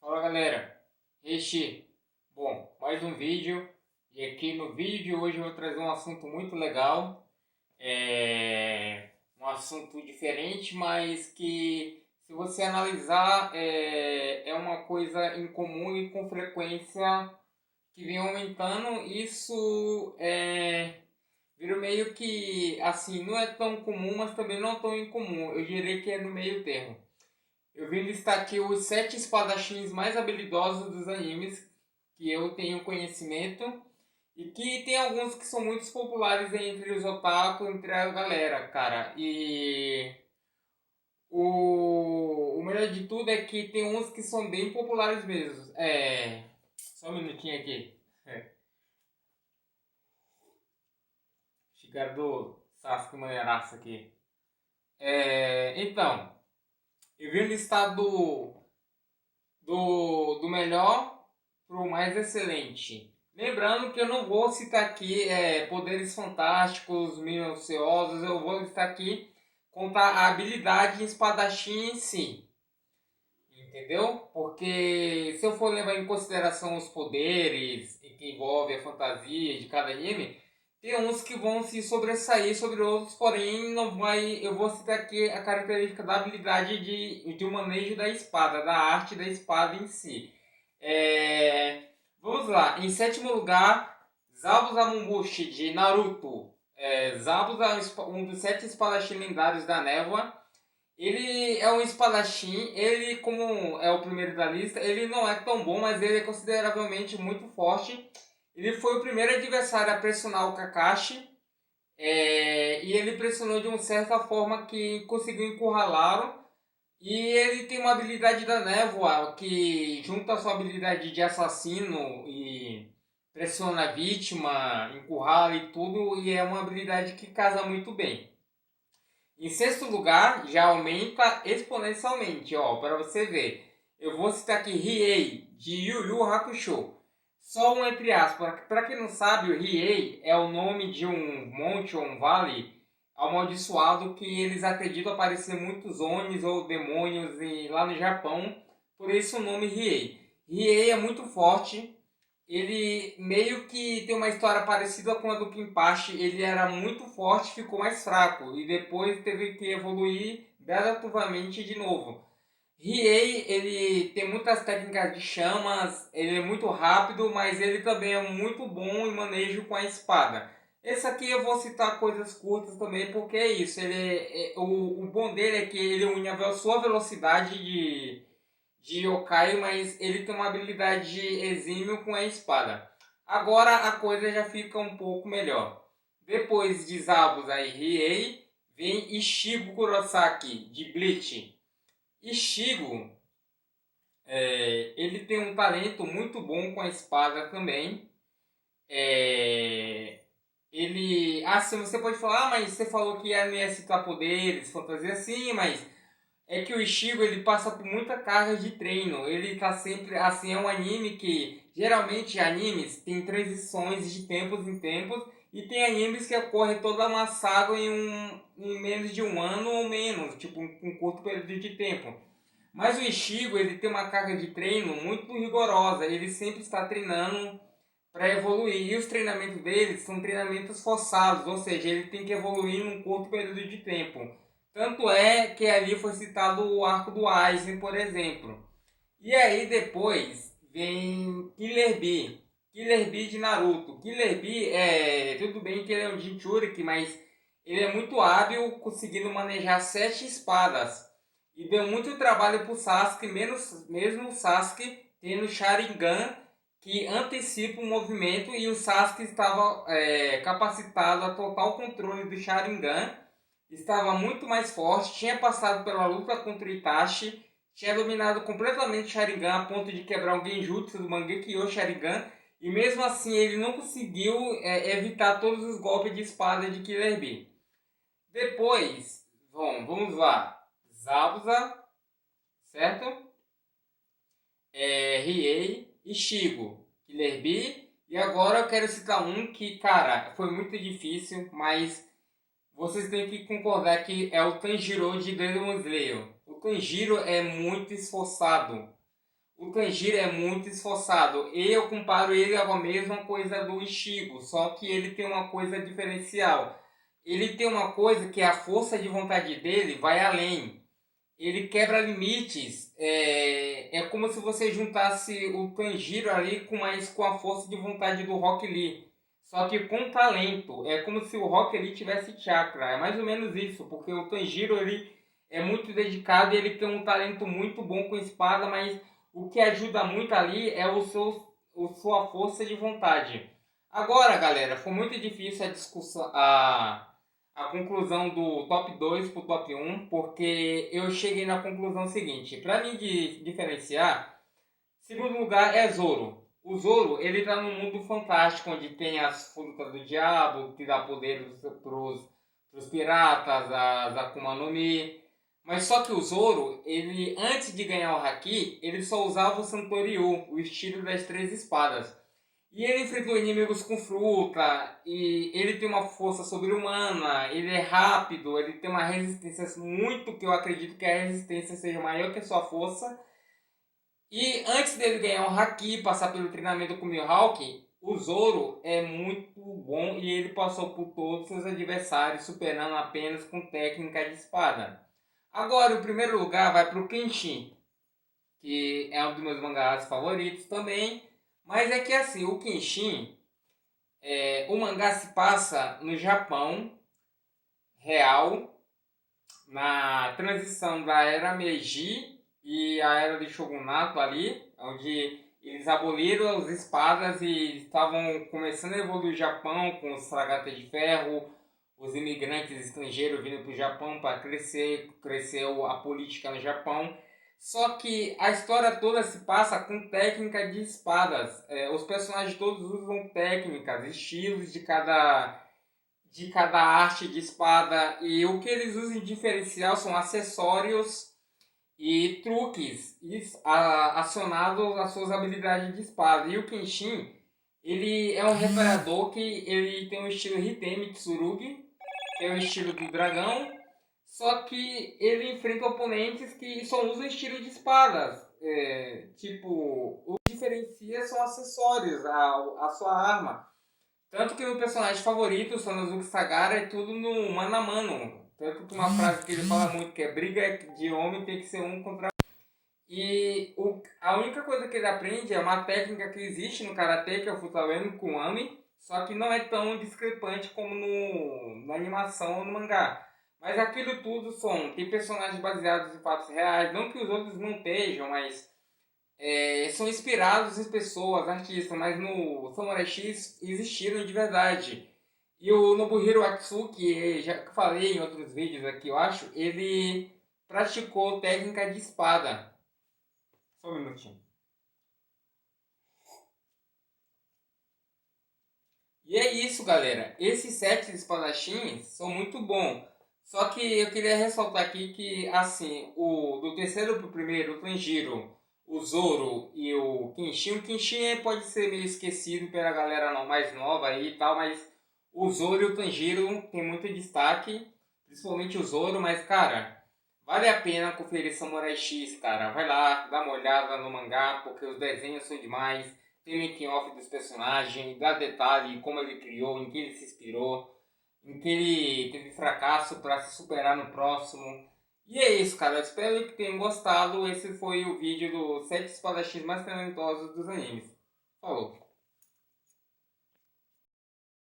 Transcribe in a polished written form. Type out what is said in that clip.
Fala galera, mais um vídeo e aqui no vídeo de hoje eu vou trazer um assunto muito legal, um assunto diferente, mas que se você analisar é uma coisa incomum e com frequência que vem aumentando. Isso vira meio que assim, não é tão comum, mas também não tão incomum, eu diria que é no meio termo. Eu vim listar aqui os 7 espadachins mais habilidosos dos animes que eu tenho conhecimento e que tem alguns que são muito populares entre os otaku, entre a galera, cara. E o melhor de tudo é que tem uns que são bem populares mesmo. Só um minutinho aqui. Chegaram do Sasuke Maneiraça aqui. Então, eu vim listar do melhor para o mais excelente. Lembrando que eu não vou citar aqui poderes fantásticos, minuciosos, eu vou citar aqui contar a habilidade em espadachim em si. Entendeu? Porque se eu for levar em consideração os poderes que envolve a fantasia de cada anime, tem uns que vão se sobressair sobre outros, porém não vai. Eu vou citar aqui a característica da habilidade de um manejo da espada, da arte da espada em si. Vamos lá, em sétimo lugar, Zabuza Mumbushi de Naruto. Zabuza é um dos 7 espadachins lendários da névoa. Ele é um espadachim, ele como é o primeiro da lista, ele não é tão bom, mas ele é consideravelmente muito forte. Ele foi o primeiro adversário a pressionar o Kakashi, e ele pressionou de uma certa forma que conseguiu encurralá-lo. E ele tem uma habilidade da névoa que junta a sua habilidade de assassino e pressiona a vítima, encurrala e tudo, e é uma habilidade que casa muito bem. Em sexto lugar, já aumenta exponencialmente, ó, para você ver. Eu vou citar aqui Riei, de Yu Yu Hakusho. Só um entre aspas, para quem não sabe, o Riei é o nome de um monte ou um vale amaldiçoado que eles acreditam aparecer muitos Onis ou demônios lá no Japão, por isso o nome Riei. Riei é muito forte, ele meio que tem uma história parecida com a do Kimpachi. Ele era muito forte, ficou mais fraco e depois teve que evoluir gradativamente de novo. Riei, ele tem muitas técnicas de chamas, ele é muito rápido, mas ele também é muito bom em manejo com a espada. Esse aqui eu vou citar coisas curtas também, porque é isso. O bom dele é que ele une a sua velocidade de yokai, mas ele tem uma habilidade exímio com a espada. Agora a coisa já fica um pouco melhor. Depois de Zabuza e Riei, vem Ishigo Kurosaki, de Bleach. Ishigo, ele tem um talento muito bom com a espada também. Assim, você pode falar, mas você falou que não ia citar poderes, fantasia, sim, mas é que o Ichigo ele passa por muita carga de treino. Ele tá sempre assim, é um anime que geralmente animes tem transições de tempos em tempos e tem animes que ocorre toda uma saga em menos de um ano ou menos, tipo um curto período de tempo. Mas o Ichigo ele tem uma carga de treino muito rigorosa. Ele sempre está treinando para evoluir. E os treinamentos dele são treinamentos forçados, ou seja, ele tem que evoluir num curto período de tempo. Tanto é que ali foi citado o arco do Aizen, por exemplo. E aí depois vem Killer Bee. Killer Bee de Naruto. Killer Bee, tudo bem que ele é um Jinchuriki, mas ele é muito hábil conseguindo manejar 7 espadas. E deu muito trabalho pro Sasuke, mesmo o Sasuke tendo Sharingan que antecipa o movimento, e o Sasuke estava capacitado a total controle do Sharingan, estava muito mais forte, tinha passado pela luta contra o Itachi, tinha dominado completamente o Sharingan a ponto de quebrar o Genjutsu do Mangekyo Sharingan, e mesmo assim ele não conseguiu evitar todos os golpes de espada de Killer Bee. Depois, vamos lá, Zabuza, certo? Riei, Ishigo, Killer Bee. E agora eu quero citar um que, cara, foi muito difícil, mas vocês têm que concordar que é o Tanjiro de Demon Slayer. O Tanjiro é muito esforçado. o Tanjiro é muito esforçado. Eu comparo ele a mesma coisa do Ichigo, só que ele tem uma coisa diferencial. Ele tem uma coisa que a força de vontade dele vai além. Ele quebra limites. É como se você juntasse o Tanjiro ali com a força de vontade do Rock Lee. Só que com talento. É como se o Rock Lee tivesse chakra. É mais ou menos isso, porque o Tanjiro ele é muito dedicado e ele tem um talento muito bom com espada, mas o que ajuda muito ali é sua força de vontade. Agora, galera, foi muito difícil a discussão, a conclusão do top 2 para o top 1, porque eu cheguei na conclusão seguinte. Para mim diferenciar, segundo lugar é Zoro. O Zoro, ele está num mundo fantástico, onde tem as frutas do diabo, que dá poder para os piratas, as Akuma no Mi. Mas só que o Zoro, ele antes de ganhar o Haki, ele só usava o Santoryu, o estilo das três espadas. E ele enfrentou inimigos com fruta, e ele tem uma força sobre-humana, ele é rápido, ele tem uma resistência muito, que eu acredito que a resistência seja maior que a sua força. E antes dele ganhar o Haki, passar pelo treinamento com o Mihawk, o Zoro é muito bom e ele passou por todos seus adversários, superando apenas com técnica de espada. Agora, o primeiro lugar vai para o Kenshin, que é um dos meus mangás favoritos também. Mas é que assim, o Kenshin, o mangá se passa no Japão real, na transição da era Meiji e a era de Shogunato ali, onde eles aboliram as espadas e estavam começando a evoluir o Japão com os fragatas de ferro, os imigrantes estrangeiros vindo para o Japão para cresceu a política no Japão. Só que a história toda se passa com técnica de espadas. Os personagens todos usam técnicas, estilos de cada arte de espada. E o que eles usam de diferencial são acessórios e truques acionados às suas habilidades de espada. E o Kenshin, ele é um reparador que ele tem o estilo Hitemi Tsurugi, que é o estilo do dragão, só que ele enfrenta oponentes que só usam estilo de espadas. Tipo, o que diferencia são acessórios, a sua arma. Tanto que o meu personagem favorito, o Sanosuke Sagara, é tudo no mano a mano. Tanto que uma frase que ele fala muito, que é briga de homem tem que ser um contra. E a única coisa que ele aprende é uma técnica que existe no Karatê, que é o Futawei no Kuwami, só que não é tão discrepante como na animação ou no mangá. Mas aquilo tudo tem personagens baseados em fatos reais, não que os outros não estejam, mas são inspirados em pessoas, artistas, mas no Samurai X existiram de verdade. E o Nobuhiro Atsuki, já falei em outros vídeos aqui, eu acho, ele praticou técnica de espada. Só um minutinho. E é isso, galera. Esses sete espadachins são muito bons. Só que eu queria ressaltar aqui que, assim, do terceiro pro primeiro, o Tanjiro, o Zoro e o Kenshin pode ser meio esquecido pela galera não, mais nova aí e tal, mas o Zoro e o Tanjiro tem muito destaque, principalmente o Zoro, mas, cara, vale a pena conferir Samurai X, cara. Vai lá, dá uma olhada no mangá, porque os desenhos são demais. Tem making off dos personagens, dá detalhe como ele criou, em que ele se inspirou, em que ele teve fracasso para se superar no próximo. E é isso, cara. Eu espero que tenham gostado. Esse foi o vídeo dos 7 espadachins mais talentosos dos animes. Falou!